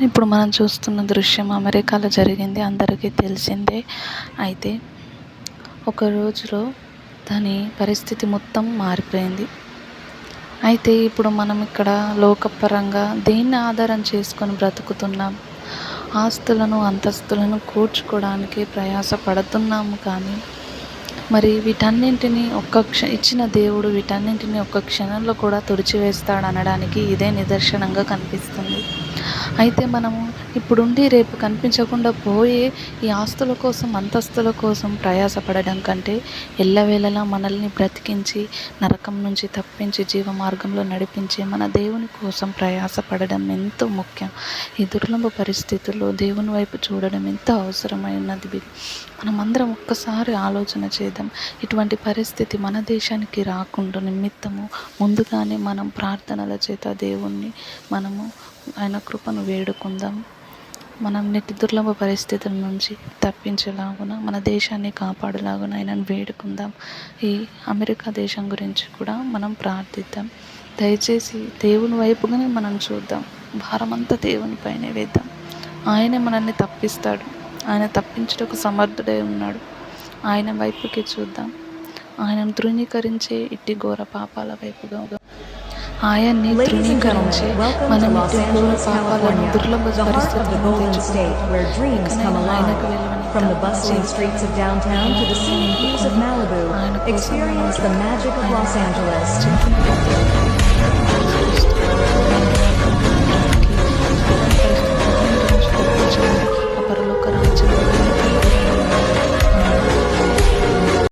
ఇప్పుడు మనం చూస్తున్న దృశ్యం అమెరికాలో జరిగింది, అందరికీ తెలిసిందే. అయితే ఒక రోజులో దాని పరిస్థితి మొత్తం మారిపోయింది. అయితే ఇప్పుడు మనం ఇక్కడ లోకపరంగా దేన్ని ఆధారం చేసుకొని బ్రతుకుతున్నాం? ఆస్తులను, అంతస్తులను కూర్చుకోవడానికి ప్రయాస పడుతున్నాము. కానీ మరి వీటన్నింటినీ ఇచ్చిన దేవుడు వీటన్నింటినీ ఒక్క క్షణంలో కూడా తుడిచివేస్తాడనడానికి ఇదే నిదర్శనంగా కనిపిస్తుంది. అయితే మనము ఇప్పుడుండి రేపు కనిపించకుండా పోయే ఈ ఆస్తుల కోసం, అంతస్తుల కోసం ప్రయాసపడడం కంటే ఎల్లవేళలా మనల్ని బ్రతికించి నరకం నుంచి తప్పించి జీవ మార్గంలో నడిపించే మన దేవుని కోసం ప్రయాసపడడం ఎంతో ముఖ్యం. ఈ దుర్లభ పరిస్థితుల్లో దేవుని వైపు చూడడం ఎంత అవసరమైనది. మనమందరం ఒక్కసారి ఆలోచన చేద్దాం. ఇటువంటి పరిస్థితి మన దేశానికి రాకుండా నిమిత్తము ముందుగానే మనం ప్రార్థనల చేత దేవుణ్ణి మనము ఆయన కృపను వేడుకుందాం. మనం నెట్టి దుర్లభ పరిస్థితుల నుంచి తప్పించేలాగున, మన దేశాన్ని కాపాడేలాగున ఆయనను వేడుకుందాం. ఈ అమెరికా దేశం గురించి కూడా మనం ప్రార్థిద్దాం. దయచేసి దేవుని వైపుగానే మనం చూద్దాం. భారమంతా దేవునిపైనే వేద్దాం. ఆయనే మనల్ని తప్పిస్తాడు. ఆయన తప్పించుటకు సమర్థుడై ఉన్నాడు. ఆయన వైపుకి చూద్దాం. ఆయనను తృణీకరించే ఇట్టి ఘోర పాపాల వైపుగా ఆయన్ని తృణీకరించి మనం ఇట్టి ఘోర పాపాలను దుర్లభ పరిస్థితులను తెచ్చుకుంటున్నాం. ఆయనకు From the bustling streets of downtown to the scenic views of Malibu, experience the magic of Los Angeles. పరలోక రాజ్యం